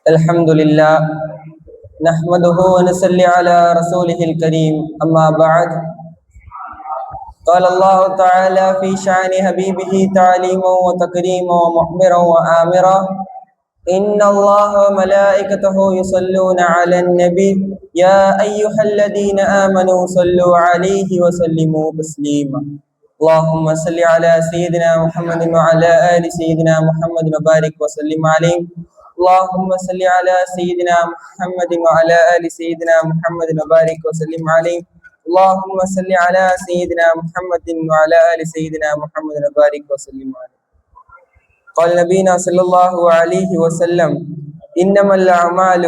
الحمد لله نحمده ونصلي على رسوله الكريم أما بعد قال الله تعالى في شأن حبيبه تعليما وتكريما ومحبرا وآمرا إن الله وملائكته يصلون على النبي يا أيها الذين آمنوا صلوا عليه وسلموا تسليما اللهم صل على سيدنا محمد وعلى آل سيدنا محمد وبارك وسلم عليه اللهم صل على سيدنا محمد وعلى آل سيدنا محمد وبارك وسلم عليه اللهم صل على سيدنا محمد وعلى آل سيدنا محمد وبارك وسلم عليه قال نبينا صلى الله عليه وسلم إنما الأعمال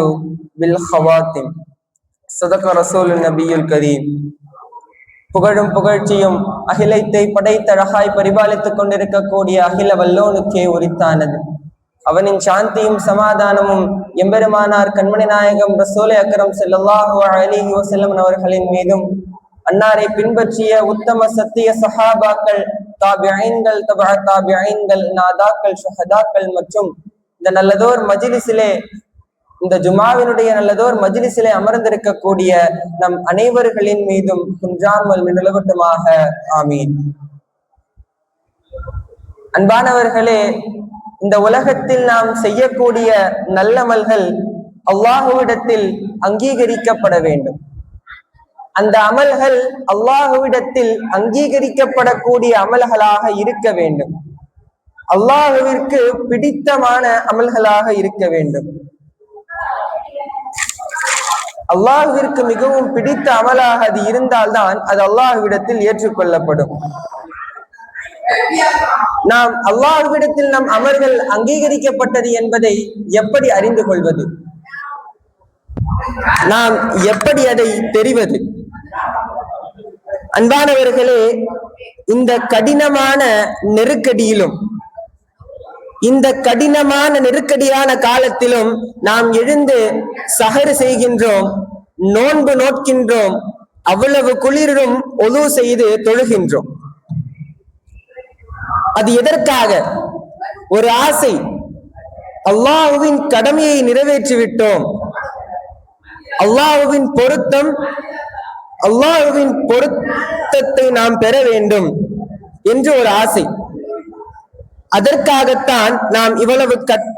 بالخواتم صدق رسول النبي الكريم புகழும் புகழ்ச்சியும் அகிலத்தை படைத்தழகாய் பரிபாலித்துக் கொண்டிருக்கக்கூடிய அகில வல்லோனுக்கே உரித்தானது. அவனின் சாந்தியும் சமாதானமும் எம்பெருமானார் கண்மணி நாயகம் ரசூலே அக்ரம் ஸல்லல்லாஹு அலைஹி வஸல்லம் அவர்களின் மீதும், அன்னாரை பின்பற்றிய உத்தம சத்திய சஹாபாக்கள், தாபிஈன்கள், தபஅ தாபிஈன்கள், நாதாக்கள், ஷஹதாக்கள் மற்றும் இந்த நல்லதோர் மஜ்லிஸிலே, இந்த ஜுமாவினுடைய நல்லதோர் மஜ்லிஸிலே அமர்ந்திருக்கக்கூடிய நம் அனைவர்களின் மீதும் குன்றாமல் நிலவட்டுமாக. ஆமீன். அன்பானவர்களே, இந்த உலகத்தில் நாம் செய்யக்கூடிய நல்லமல்கள் அல்லாஹுவிடத்தில் அங்கீகரிக்கப்பட வேண்டும். அந்த அமல்கள் அல்லாஹுவிடத்தில் அங்கீகரிக்கப்படக்கூடிய அமல்களாக இருக்க வேண்டும். அல்லாஹுவிற்கு பிடித்தமான அமல்களாக இருக்க வேண்டும். அல்லாஹுவிற்கு மிகவும் பிடித்த அமலாக அது இருந்தால்தான் அது அல்லாஹுவிடத்தில் ஏற்றுக்கொள்ளப்படும். நாம் அல்லாஹ்விடத்தில் நம் அமல்கள் அங்கீகரிக்கப்பட்டது என்பதை எப்படி அறிந்து கொள்வது? நாம் எப்படி அதை தெரிவது? அன்பானவர்களே, இந்த கடினமான நெருக்கடியிலும், இந்த கடினமான நெருக்கடியான காலத்திலும் நாம் எழுந்து சஹர் செய்கின்றோம், நோன்பு நோட்கின்றோம், அவ்வளவு குளிரும் ஒது செய்து தொழுகின்றோம். அது எதற்காக? ஒரு ஆசை, அல்லாஹ்வின் கடமையை நிறைவேற்றி விட்டோம், அல்லாஹ்வின் பொருத்தம், அல்லாஹ்வின் பொருத்தத்தை நாம் பெற வேண்டும் என்று ஒரு ஆசை. அதற்காகத்தான் நாம் இவ்வளவு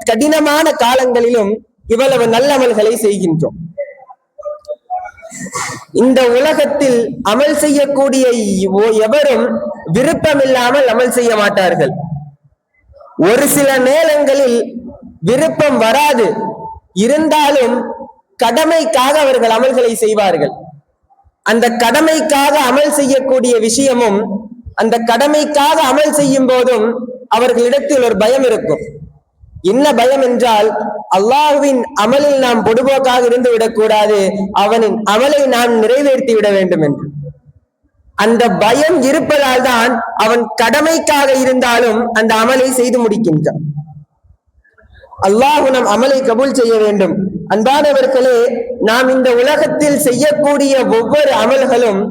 கடினமான காலங்களிலும் இவ்வளவு நல்லமல்களை செய்கின்றோம். இந்த உலகத்தில் அமல் செய்யக்கூடிய எவரும் விருப்பமில்லாமல் அமல் செய்ய மாட்டார்கள். ஒரு சில நேரங்களில் விருப்பம் வராது, இருந்தாலும் கடமைக்காக அவர்கள் அமல்களை செய்வார்கள். அந்த கடமைக்காக அமல் செய்யக்கூடிய விஷயமும், அந்த கடமைக்காக அமல் செய்யும் போதும் அவர்களிடத்தில் ஒரு பயம் இருக்கும். என்ன பயம் என்றால், அல்லாஹ்வின் அமலில் நாம் பொடுபோக்காக இருந்து விடக்கூடாது, அவனின் அமலை நாம் நிறைவேற்றி விட வேண்டும் என்று. அந்த பயம் இருப்பதால் தான் அவன் கடமைக்காக இருந்தாலும் அந்த அமலை செய்து முடிக்கின்றான். அல்லாஹ் நம் அமலை கபூல் செய்ய வேண்டும். அன்பானவர்களே, நாம் இந்த உலகத்தில் செய்யக்கூடிய ஒவ்வொரு அமல்களும்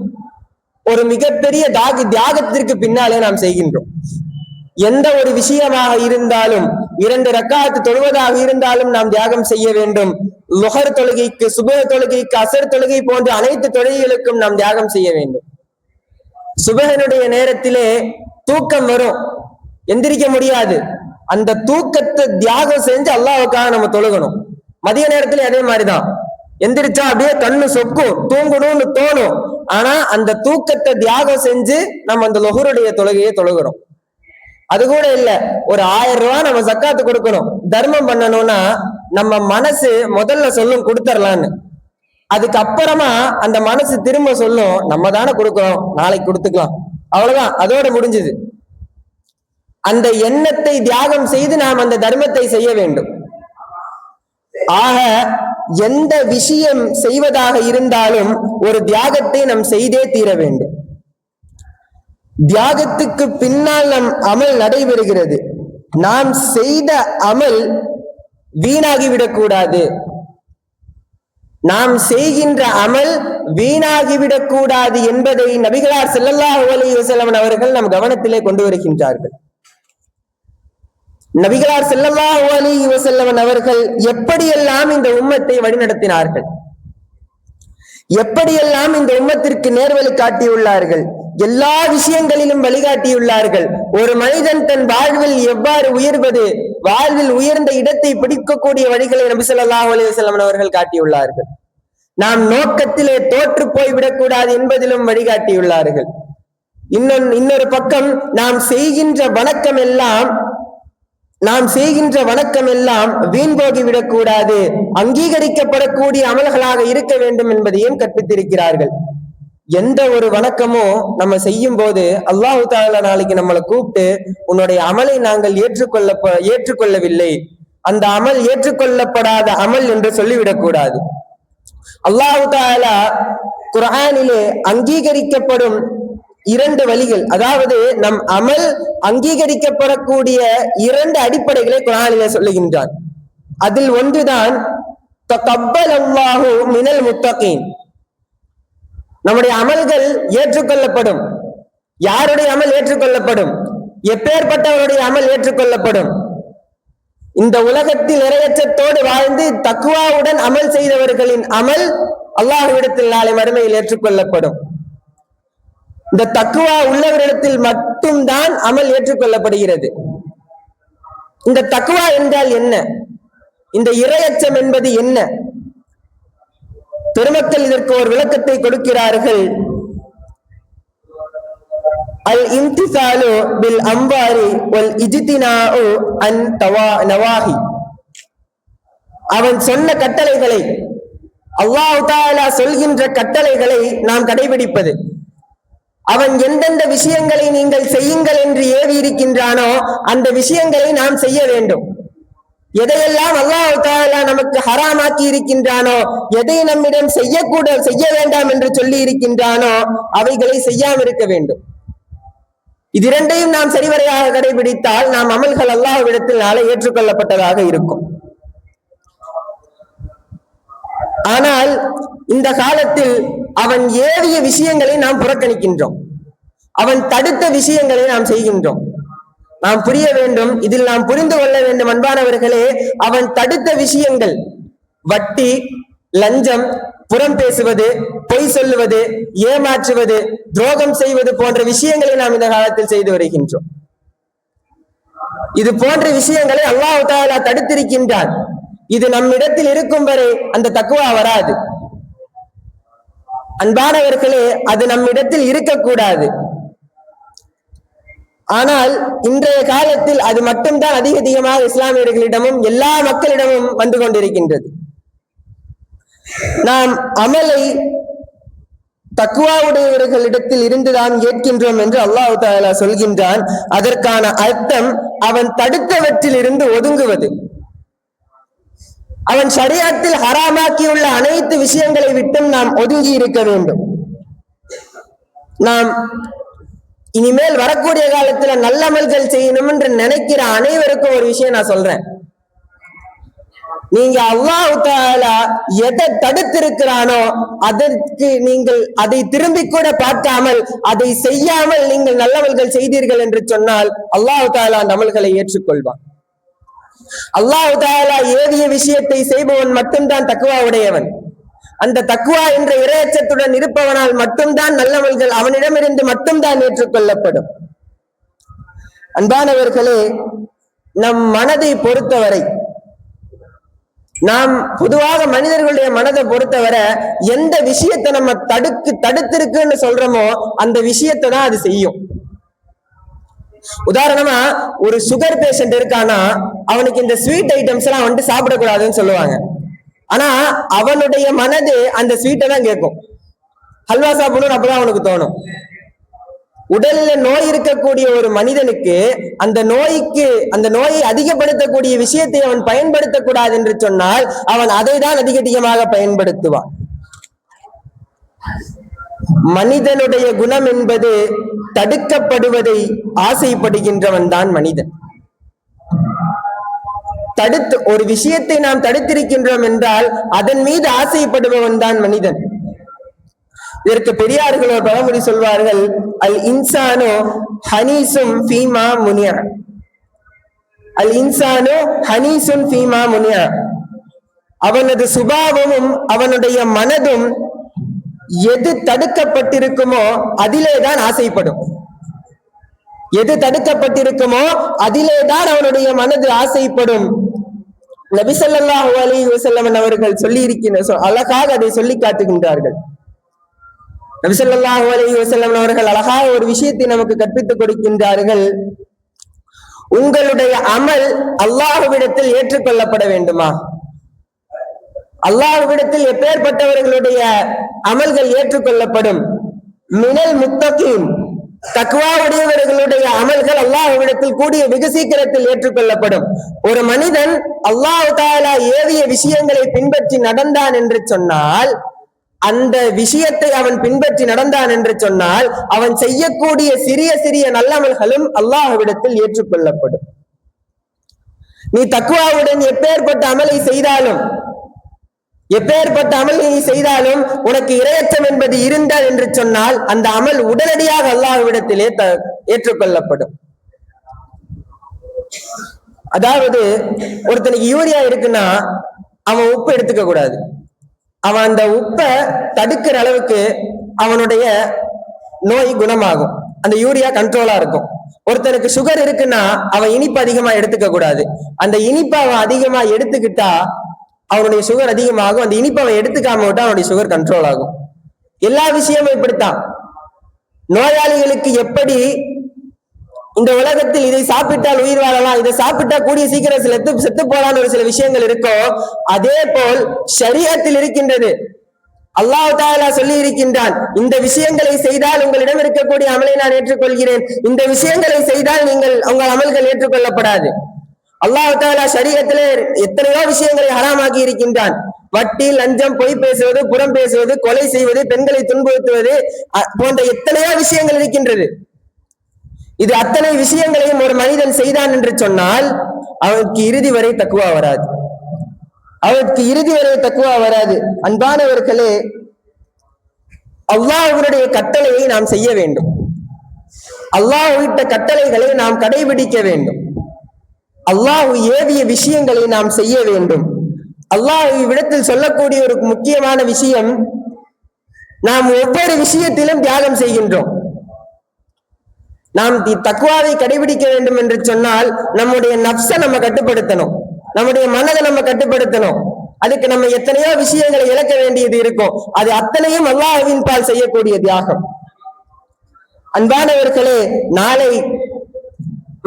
ஒரு மிகப்பெரிய தியாகத்திற்கு பின்னாலே நாம் செய்கின்றோம். எந்த ஒரு விஷயமாக இருந்தாலும், 2 ரக்காத்து தொழுவதாக இருந்தாலும் நாம் தியாகம் செய்ய வேண்டும். லுஹர் தொழுகைக்கு, சுபஹ் தொழுகைக்கு, அசர் தொழுகை போன்ற அனைத்து தொழுகைகளுக்கும் நாம் தியாகம் செய்ய வேண்டும். சுபஹனுடைய நேரத்திலே தூக்கம் வரும், எந்திரிக்க முடியாது. அந்த தூக்கத்தை தியாகம் செஞ்சு அல்லாஹ்வுக்காக நம்ம தொழுகணும். மதிய நேரத்துல அதே மாதிரிதான், எந்திரிச்சா அப்படியே கண்ணு சொக்கும், தூங்கணும்னு தோணும். ஆனா அந்த தூக்கத்தை தியாகம் செஞ்சு நம்ம அந்த லுஹருடைய தொழுகையை தொழுகிறோம். அது கூட இல்ல, ஒரு 1000 ரூபாய் நம்ம ஜக்காத்து கொடுக்கணும், தர்மம் பண்ணணும்னா நம்ம மனசு முதல்ல சொல்லும் கொடுத்துடலான்னு. அதுக்கப்புறமா அந்த மனசு திரும்ப சொல்லும், நம்ம தானே கொடுக்கிறோம், நாளைக்கு கொடுத்துக்கலாம், அவ்வளவுதான், அதோட முடிஞ்சது. அந்த எண்ணத்தை தியாகம் செய்து நாம் அந்த தர்மத்தை செய்ய வேண்டும். ஆக எந்த விஷயம் செய்வதாக இருந்தாலும் ஒரு தியாகத்தை நாம் செய்தே தீர வேண்டும். தியாகத்துக்கு பின்னால் நம் அமல் நடைபெறுகிறது. நாம் செய்த அமல் வீணாகிவிடக் கூடாது. நாம் செய்கின்ற அமல் வீணாகிவிடக் கூடாது என்பதை நபிகளார் ஸல்லல்லாஹு அலைஹி வஸல்லம் அவர்கள் நம் கவனத்திலே கொண்டு வருகின்றார்கள். நபிகளார் ஸல்லல்லாஹு அலைஹி வஸல்லம் அவர்கள் எப்படியெல்லாம் இந்த உம்மத்தை வழிநடத்தினார்கள், எப்படியெல்லாம் இந்த உம்மத்திற்கு நேர்வழி காட்டியுள்ளார்கள், எல்லா விஷயங்களிலும் வழிகாட்டியுள்ளார்கள். ஒரு மனிதன் தன் வாழ்வில் எவ்வாறு உயர்வது, வாழ்வில் உயர்ந்த இடத்தை பிடிக்கக்கூடிய வழிகளை நபி ஸல்லல்லாஹு அலைஹி வஸல்லம் அவர்கள் காட்டியுள்ளார்கள். நாம் நோக்கத்திலே தோற்று போய்விடக்கூடாது என்பதிலும் வழிகாட்டியுள்ளார்கள். இன்னொரு பக்கம் நாம் செய்கின்ற வணக்கம் எல்லாம் வீண் போகிவிடக்கூடாது, அங்கீகரிக்கப்படக்கூடிய அமல்களாக இருக்க வேண்டும் என்பதையும் கற்பித்திருக்கிறார்கள். எந்த ஒரு வணக்கமோ நம்ம செய்யும் போது அல்லாஹ் தஆலா நாளைக்கு நம்மளை கூப்பிட்டு உன்னுடைய அமலை நாங்கள் ஏற்றுக்கொள்ளவில்லை, அந்த அமல் ஏற்றுக்கொள்ளப்படாத அமல் என்று சொல்லிவிடக்கூடாது. அல்லாஹ் தஆலா குர்ஆனிலே அங்கீகரிக்கப்படும் 2 வழிகள், அதாவது நம் அமல் அங்கீகரிக்கப்படக்கூடிய 2 அடிப்படைகளை குர்ஆனிலே சொல்லுகின்றான். அதில் ஒன்றுதான் தகப்பலல்லாஹு மினல் முத்தகீன், நம்முடைய அமல்கள் ஏற்றுக்கொள்ளப்படும். யாருடைய அமல் ஏற்றுக்கொள்ளப்படும்? எப்பேற்பட்டவருடைய அமல் ஏற்றுக்கொள்ளப்படும்? இந்த உலகத்தில் இறையச்சத்தோடு வாழ்ந்து தக்வாவுடன் அமல் செய்தவர்களின் அமல் அல்லாஹ்விடத்தில் நாளை மறுமையில் ஏற்றுக்கொள்ளப்படும். இந்த தக்வா உள்ளவரிடத்தில் மட்டும்தான் அமல் ஏற்றுக்கொள்ளப்படுகிறது. இந்த தக்வா என்றால் என்ன? இந்த இறையச்சம் என்பது என்ன? பெருமக்கள் இதற்கு ஒரு விளக்கத்தை கொடுக்கிறார்கள். அல் இம்திசாலு பில் அம்வாரி வல் இஜ்தினாஉ அன் நவாஹி, அவன் சொன்ன கட்டளைகளை, அல்லாஹ் தஆலா சொல்கின்ற கட்டளைகளை நாம் கடைபிடிப்பது, அவன் எந்தெந்த விஷயங்களை நீங்கள் செய்யுங்கள் என்று ஏவி இருக்கின்றானோ அந்த விஷயங்களை நாம் செய்ய வேண்டும். எதையெல்லாம் அல்லாஹ் தஆலா நமக்கு ஹராமாக்கி இருக்கின்றானோ, எதை நம்மிடம் செய்ய வேண்டாம் என்று சொல்லி இருக்கின்றானோ அவைகளை செய்யாமல் இருக்க வேண்டும். இது 2ஐயும் நாம் சரிவரையாக கடைபிடித்தால் நாம் அமல்கள் அல்லாஹ்விடத்தில் நாளை ஏற்றுக்கொள்ளப்பட்டதாக இருக்கும். ஆனால் இந்த காலத்தில் அவன் ஏவிய விஷயங்களை நாம் புறக்கணிக்கின்றோம், அவன் தடுத்த விஷயங்களை நாம் செய்கின்றோம். நாம் புரிய வேண்டும், இதில் நாம் புரிந்து கொள்ள வேண்டும் அன்பானவர்களே. அவன் தடுத்த விஷயங்கள் வட்டி, லஞ்சம், புறம் பேசுவது, பொய் சொல்லுவது, ஏமாற்றுவது, துரோகம் செய்வது போன்ற விஷயங்களை நாம் இந்த காலத்தில் செய்து வருகின்றோம். இது போன்ற விஷயங்களை அல்லாஹ் தஆலா தடுத்திருக்கின்றான். இது நம்மிடத்தில் இருக்கும் வரை அந்த தக்வா வராது. அன்பானவர்களே, அது நம்மிடத்தில் இருக்கக்கூடாது. ஆனால் இன்றைய காலத்தில் அது மட்டும்தான் அதிகமாக இஸ்லாமியர்களிடமும் எல்லா மக்களிடமும் வந்து கொண்டிருக்கின்றது. நாம் அமலை தக்வாவுடையவர்களிடத்தில் இருந்துதான் ஏற்கின்றோம் என்று அல்லாஹ் தஆலா சொல்கின்றான். அதற்கான அர்த்தம் அவன் தடுத்தவற்றில் இருந்து ஒதுங்குவது, அவன் ஷரியத்தில் ஹராமாக்கியுள்ள அனைத்து விஷயங்களை விட்டும் நாம் ஒதுங்கி இருக்க வேண்டும். நாம் இனிமேல் வரக்கூடிய காலத்துல நல்ல அமல்கள் செய்யணும் என்று நினைக்கிற அனைவருக்கும் ஒரு விஷயம் நான் சொல்றேன். நீங்க அல்லாஹ் தஆலா எதை தடுத்திருக்கிறானோ அதற்கு நீங்கள் அதை திரும்பி கூட பார்க்காமல் அதை செய்யாமல் நீங்கள் நல்லவர்கள் செய்தீர்கள் என்று சொன்னால் அல்லாஹ் தஆலா அந்த அமல்களை ஏற்றுக்கொள்வான். அல்லாஹ் தஆலா ஏவிய விஷயத்தை செய்பவன் மட்டும்தான் தக்வா உடையவன். அந்த தக்வா என்ற இறையச்சத்துடன் இருப்பவனால் மட்டும்தான் நல்லவர்கள் அவனிடமிருந்து மட்டும்தான் ஏற்றுக்கொள்ளப்படும். அன்பானவர்களே, நம் மனதை பொறுத்தவரை, நாம் பொதுவாக மனிதர்களுடைய மனதை பொறுத்தவரை எந்த விஷயத்தை நம்ம தடுத்திருக்குன்னு சொல்றோமோ அந்த விஷயத்தை தான் அது செய்யும். உதாரணமா, ஒரு சுகர் பேஷண்ட் இருக்கானா அவனுக்கு இந்த ஸ்வீட் ஐட்டம்ஸ் எல்லாம் வந்துட்டு சாப்பிடக்கூடாதுன்னு சொல்லுவாங்க. ஆனா அவனுடைய மனது அந்த ஸ்வீட்டை தான் கேட்கும். ஹல்வா சாப்பிடணும் அப்பதான் அவனுக்கு தோணும். உடல்ல நோய் இருக்கக்கூடிய ஒரு மனிதனுக்கு அந்த நோயை அதிகப்படுத்தக்கூடிய விஷயத்தை அவன் பயன்படுத்தக்கூடாது என்று சொன்னால் அவன் அதை தான் அதிகமாக பயன்படுத்துவான். மனிதனுடைய குணம் என்பது தடுக்கப்படுவதை ஆசைப்படுகின்றவன் தான் மனிதன். ஒரு விஷயத்தை நாம் தடுத்திருக்கின்றோம் என்றால் அதன் மீது ஆசைப்படுபவன் தான் மனிதன். இதற்கு பெரியார்கள் ஒரு பழமொழி சொல்வார்கள், அல் இன்சானோ ஹனீசும் ஃபீமா முனியா. அல் இன்சானு ஹனீசுன் ஃபீமா முனியா, அவனது சுபாவமும் அவனுடைய மனதும் எது தடுக்கப்பட்டிருக்குமோ அதிலேதான் ஆசைப்படும். எது தடுக்கப்பட்டிருக்குமோ அதிலேதான் அவனுடைய மனது ஆசைப்படும். நபி ஸல்லல்லாஹு அலைஹி வஸல்லம் அவர்கள் சொல்லி இருக்கின்ற அழகாக அதை சொல்லி காட்டுகின்றார்கள். நபி ஸல்லல்லாஹு அலைஹி வஸல்லம் அவர்கள் அழகாக ஒரு விஷயத்தை நமக்கு கற்பித்துக் கொடுக்கின்றார்கள். உங்களுடைய அமல் அல்லாஹ்விடத்தில் ஏற்றுக்கொள்ளப்பட வேண்டுமா? அல்லாஹ்விடத்தில் எப்பேற்பட்டவர்களுடைய அமல்கள் ஏற்றுக்கொள்ளப்படும்? மினல் முத்தகீன், தக்வா உடையவர்களுடைய அமல்கள் அல்லாஹ்விடத்தில் கூடிய வெகு சீக்கிரத்தில் ஏற்றுக்கொள்ளப்படும். ஒரு மனிதன் அல்லாஹ் தஆலா ஏவிய விஷயங்களை பின்பற்றி நடந்தான் என்று சொன்னால், அந்த விஷயத்தை அவன் பின்பற்றி நடந்தான் என்று சொன்னால், அவன் செய்யக்கூடிய சிறிய சிறிய நல்லமல்களும் அல்லாஹ்விடத்தில் ஏற்றுக்கொள்ளப்படும். நீ தக்வாவுடன் எப்பேற்பட்ட அமலை செய்தாலும், எப்பேற்பட்ட அமல் நீ செய்தாலும் உனக்கு இரையச்சம் என்பது இருந்தால் என்று சொன்னால், அந்த அமல் உடனடியாக அல்லாஹ்விடத்திலே ஏற்றுக்கொள்ளப்படும். அதாவது ஒருத்தனுக்கு யூரியா இருக்குன்னா அவன் உப்பு எடுத்துக்க கூடாது. அவன் அந்த உப்பை தடுக்கிற அளவுக்கு அவனுடைய நோய் குணமாகும், அந்த யூரியா கண்ட்ரோலா இருக்கும். ஒருத்தனுக்கு சுகர் இருக்குன்னா அவன் இனிப்பு அதிகமா எடுத்துக்க கூடாது. அந்த இனிப்பை அவன் அதிகமா எடுத்துக்கிட்டா அவனுடைய சுகர் அதிகமாகும். அந்த இனிப்பை அவன் எடுத்துக்காம விட்டா அவனுடைய சுகர் கண்ட்ரோல் ஆகும். எல்லா விஷயமும் இப்படித்தான். நோயாளிகளுக்கு எப்படி இந்த உலகத்தில் இதை சாப்பிட்டால் உயிர் வாழலாம், இதை சாப்பிட்டா கூடிய சீக்கிரம் செத்து போலான்னு ஒரு சில விஷயங்கள் இருக்கோ, அதே போல் ஷரீஅத்தில் இருக்கின்றது. அல்லாஹ் தஆலா சொல்லி இருக்கின்றான், இந்த விஷயங்களை செய்தால் உங்களிடம் இருக்கக்கூடிய அமலை நான் ஏற்றுக்கொள்கிறேன், இந்த விஷயங்களை செய்தால் உங்கள் அமல்கள் ஏற்றுக்கொள்ளப்படாது. அல்லாஹ் தஆலா ஷரீஅத்திலே எத்தனையோ விஷயங்களை ஹராமாக்கி இருக்கின்றான். வட்டி, லஞ்சம், பொய் பேசுவது, புறம் பேசுவது, கொலை செய்வது, பெண்களை துன்புறுத்துவது போன்ற எத்தனையோ விஷயங்கள் இருக்கின்றது. இது அத்தனை விஷயங்களையும் ஒரு மனிதன் செய்தான் என்று சொன்னால் அவனுக்கு இறுதி வரை தக்குவா வராது. அவனுக்கு இறுதி வரை தக்குவா வராது. அன்பானவர்களே, அல்லாஹ்வுடைய கட்டளையை நாம் செய்ய வேண்டும். அல்லாஹ்விட்ட கட்டளைகளை நாம் கடைபிடிக்க வேண்டும். அல்லாஹ் ஏவிய விஷயங்களை நாம் செய்ய வேண்டும். அல்லாஹ் இவ்விடத்தில் சொல்லக்கூடிய ஒரு முக்கியமான விஷயம், நாம் ஒவ்வொரு விஷயத்திலும் தியாகம் செய்கின்றோம். நாம் தக்வாவை கடைபிடிக்க வேண்டும் என்று சொன்னால் நம்முடைய நப்சை நம்ம கட்டுப்படுத்தணும், நம்முடைய மனதை நம்ம கட்டுப்படுத்தணும். அதுக்கு நம்ம எத்தனையோ விஷயங்களை இழக்க வேண்டியது இருக்கும். அது அத்தனையும் அல்லாஹ்வின் பால் செய்யக்கூடிய தியாகம். அன்பானவர்களே, நாளை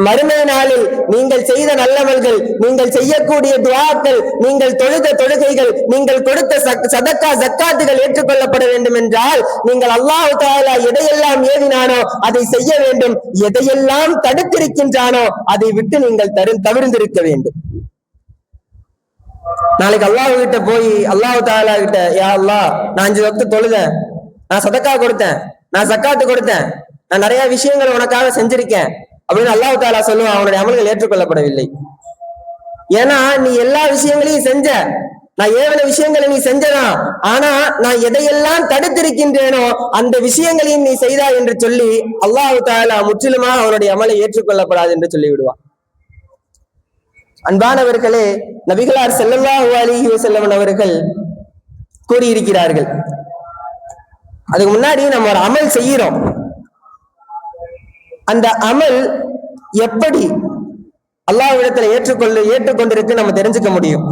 மறுமை நாளில் நீங்கள் செய்த நல்லமல்கள், நீங்கள் செய்யக்கூடிய துஆக்கள், நீங்கள் தொழுத தொழுகைகள், நீங்கள் கொடுத்த சதக்கா ஜக்காத்துகள் ஏற்றுக்கொள்ளப்பட வேண்டும் என்றால் நீங்கள் அல்லாஹ் தஆலா எதையெல்லாம் ஏவினானோ அதை செய்ய வேண்டும், எதையெல்லாம் தடுத்திருக்கின்றானோ அதை விட்டு நீங்கள் தவிர்ந்திருக்க வேண்டும். நாளைக்கு அல்லாஹ் கிட்ட போய் அல்லாஹ் தஆலா கிட்ட, யா அல்லாஹ், நான் 5 வக்து தொழுதேன், நான் சதக்கா கொடுத்தேன், நான் ஜக்காத்து கொடுத்தேன், நான் நிறைய விஷயங்கள் உனக்காக செஞ்சிருக்கேன் அப்படின்னு அல்லாஹ் தஆலா சொல்லுவான், அவனுடைய அமல்கள் ஏற்றுக்கொள்ளப்படவில்லை. ஏன்னா நீ எல்லா விஷயங்களையும் செஞ்ச, நான் ஏவன விஷயங்களை நீ செஞ்சதான், ஆனா நான் எதையெல்லாம் தடுத்திருக்கின்றேனோ அந்த விஷயங்களையும் நீ செய்தா என்று சொல்லி அல்லாஹ் தஆலா முற்றிலுமாக அவனுடைய அமலை ஏற்றுக்கொள்ளப்படாது என்று சொல்லி விடுவான். அன்பானவர்களே, நபிகளார் ஸல்லல்லாஹு அலைஹி வஸல்லம் அவர்கள் கூறியிருக்கிறார்கள், அதுக்கு முன்னாடி நம்ம ஒரு அமல் செய்கிறோம், அந்த அமல் எப்படி அல்லாஹ்விடத்துல ஏற்றுக்கொண்டிருக்கு நம்ம தெரிஞ்சுக்க முடியும்.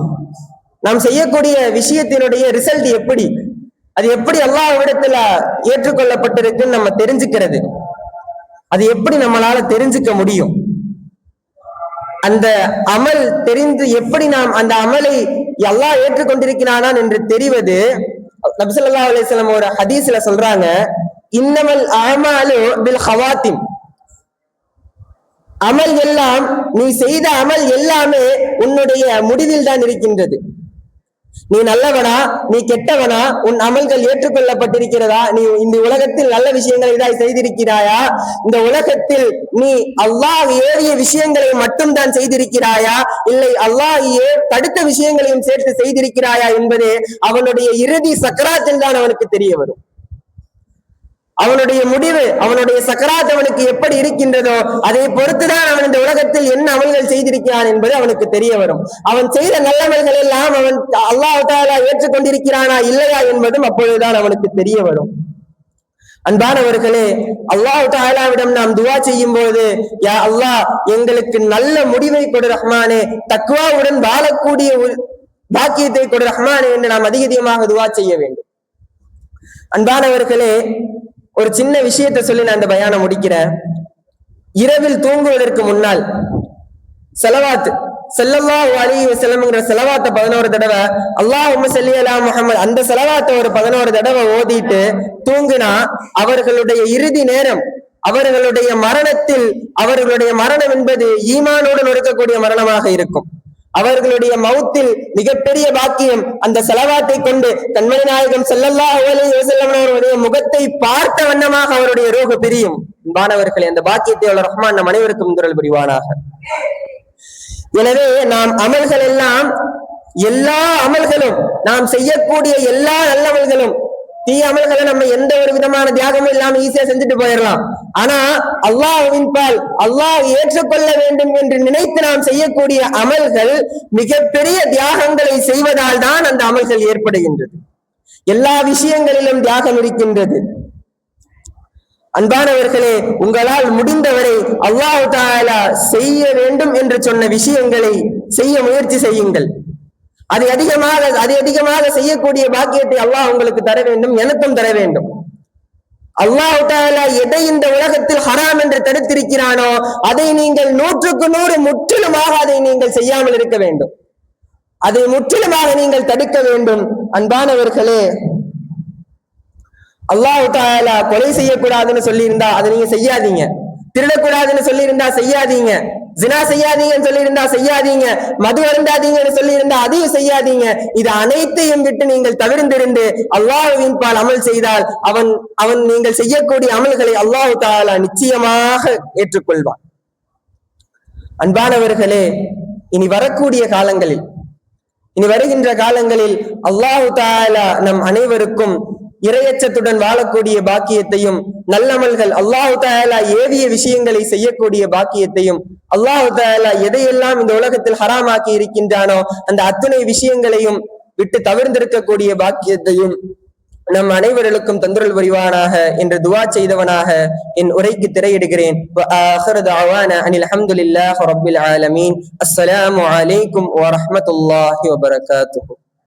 நாம் செய்யக்கூடிய விஷயத்தினுடைய ரிசல்ட் எப்படி, அது எப்படி அல்லாஹ்விடத்துல ஏற்றுக்கொள்ளப்பட்டிருக்குன்னு நம்ம தெரிஞ்சுக்கிறது, அது எப்படி நம்மளால தெரிஞ்சுக்க முடியும்? அந்த அமல் தெரிந்து எப்படி நாம் அந்த அமலை அல்லாஹ் ஏற்றுக்கொண்டிருக்கிறானான் என்று தெரிவது, நபி ஸல்லல்லாஹு அலைஹி வஸல்லம் ஒரு ஹதீஸ்ல சொல்றாங்க, இன்னமல் அமாலு பில் ஹவாத்திம், அமல் எல்லாம், நீ செய்த அமல் எல்லாமே உன்னுடைய முடிவில் தான் இருக்கின்றது. நீ நல்லவனா, நீ கெட்டவனா, உன் அமல்கள் ஏற்றுக்கொள்ளப்பட்டிருக்கிறதா, நீ இந்த உலகத்தில் நல்ல விஷயங்களை தான் செய்திருக்கிறாயா, இந்த உலகத்தில் நீ அல்லாஹ் ஏறிய விஷயங்களை மட்டும்தான் செய்திருக்கிறாயா, இல்லை அல்லாஹ் தடுத்த விஷயங்களையும் சேர்த்து செய்திருக்கிறாயா என்பது அவனுடைய இறுதி சக்கராத்தில் தான் அவனுக்கு தெரிய வரும். அவனுடைய முடிவு, அவனுடைய சக்கராத் அவனுக்கு எப்படி இருக்கின்றதோ அதை பொறுத்துதான் அவன் இந்த உலகத்தில் என்ன அமல்கள் செய்திருக்கிறான் என்பது அவனுக்கு தெரிய வரும். அவன் செய்த நல்லமல்கள் எல்லாம் அவன் அல்லாஹ் தஆலா ஏற்றுக்கொண்டிருக்கிறானா இல்லையா என்பதும் அப்பொழுதுதான் அவனுக்கு தெரிய வரும். அன்பானவர்களே, அல்லாஹ் தஆலாவிடம் நாம் துஆ செய்யும் போது, யா அல்லாஹ் எங்களுக்கு நல்ல முடிவை கொடு ரஹ்மானே, தக்வாவுடன் வாழக்கூடிய பாக்கியத்தை கொடு ரஹ்மானே என்று நாம் அதிகமாக துஆ செய்ய வேண்டும். அன்பானவர்களே, ஒரு சின்ன விஷயத்தை சொல்லி நான் அந்த பயானை முடிக்கிறேன். இரவில் தூங்குவதற்கு முன்னால் ஸலவாத் ஸல்லல்லாஹு அலைஹி வஸல்லம்ங்கற ஸலவாத்தை 11 தடவை, அல்லாஹும்ம ஸல்லி அலா முஹம்மத் அந்த ஸலவாத்தை ஒரு 11 தடவை ஓதிட்டு தூங்கினா அவர்களுடைய இறுதி நேரம், அவர்களுடைய மரணத்தில், அவர்களுடைய மரணம் என்பது ஈமானுடன் இருக்கக்கூடிய மரணமாக இருக்கும். அவர்களுடைய மௌத்தில் மிகப்பெரிய பாக்கியம் அந்த ஸலவாத்தை கொண்டு கண்மணி நாயகம் ஸல்லல்லாஹு அலைஹி வஸல்லம் அவருடைய முகத்தை பார்த்த வண்ணமாக அவருடைய ரூஹ் பிரியும். அன்பானவர்களே, அந்த பாக்கியத்தை உள்ள ரஹ்மான் நம் அனைவருக்கும் தருள் புரிவானாக. எனவே நாம் அமல்கள் எல்லாம், எல்லா அமல்களும், நாம் செய்யக்கூடிய எல்லா நல்ல அமல்களும், தீய அமல்களை நம்ம எந்த ஒரு விதமான தியாகமும் இல்லாம ஈஸியா செஞ்சுட்டு போயிடலாம். ஆனா அல்லாஹ்வின் பால் அல்லாஹ் ஏற்றுக்கொள்ள வேண்டும் என்று நினைத்து நாம் செய்யக்கூடிய அமல்கள் மிகப்பெரிய தியாகங்களை செய்வதால் தான் அந்த அமல்கள் ஏற்படுகின்றது. எல்லா விஷயங்களிலும் தியாகம் இருக்கின்றது. அன்பானவர்களே, உங்களால் முடிந்தவரை அல்லாஹ் தஆலா செய்ய வேண்டும் என்று சொன்ன விஷயங்களை செய்ய முயற்சி செய்யுங்கள். அதை அதிகமாக செய்யக்கூடிய பாக்கியத்தை அல்லாஹ் உங்களுக்கு தர வேண்டும், எனக்கும் தர வேண்டும். அல்லாஹ் தஆலா எதை இந்த உலகத்தில் ஹராம் என்று தடுத்திருக்கிறானோ அதை நீங்கள் 100க்கு 100 முற்றிலுமாக அதை நீங்கள் செய்யாமல் இருக்க வேண்டும். அதை முற்றிலுமாக நீங்கள் தடுக்க வேண்டும். அன்பானவர்களே, அல்லாஹ் தஆலா கொலை செய்யக்கூடாதுன்னு சொல்லி இருந்தா அதை நீங்க செய்யாதீங்க. திருடக்கூடாதுன்னு சொல்லி இருந்தா செய்யாதீங்க. ஜினா செய்யாதீங்கன்னு சொல்லி இருந்தா செய்யாதீங்க. மது அருந்தாதீங்கன்னு சொல்லி இருந்தா அதையும் செய்யாதீங்க. இது அனைத்தையும் விட்டு நீங்கள் தவிர்ந்திருந்து அல்லாஹ்வின் பால் அமல் செய்தால் அவன் நீங்கள் செய்யக்கூடிய அமல்களை அல்லாஹ் தஆலா நிச்சயமாக ஏற்றுக்கொள்வான். அன்பானவர்களே, இனி வருகின்ற காலங்களில் அல்லாஹ் தஆலா நம் அனைவருக்கும் இறையச்சத்துடன் வாழக்கூடிய பாக்கியத்தையும், நல்லமல்கள் அல்லாஹ் தஆலா ஏவிய விஷயங்களை செய்யக்கூடிய பாக்கியத்தையும், அல்லாஹ் தஆலா எதையெல்லாம் இந்த உலகத்தில் ஹராமாக்கி இருக்கின்றானோ அந்த அத்தனை விஷயங்களையும் விட்டு தவிர்ந்திருக்கக்கூடிய பாக்கியத்தையும் நம் அனைவர்களுக்கும் தந்தருள் புரிவானாக என்று துஆ செய்தவனாக என் உரைக்கு திரையிடுகிறேன். ஆகிரு தஅவானா அனில் ஹம்துலில்லாஹி ரப்பில் ஆலமீன். அஸ்ஸலாமு அலைக்கும் வ ரஹ்மத்துல்லாஹி வ பரகாத்துஹு.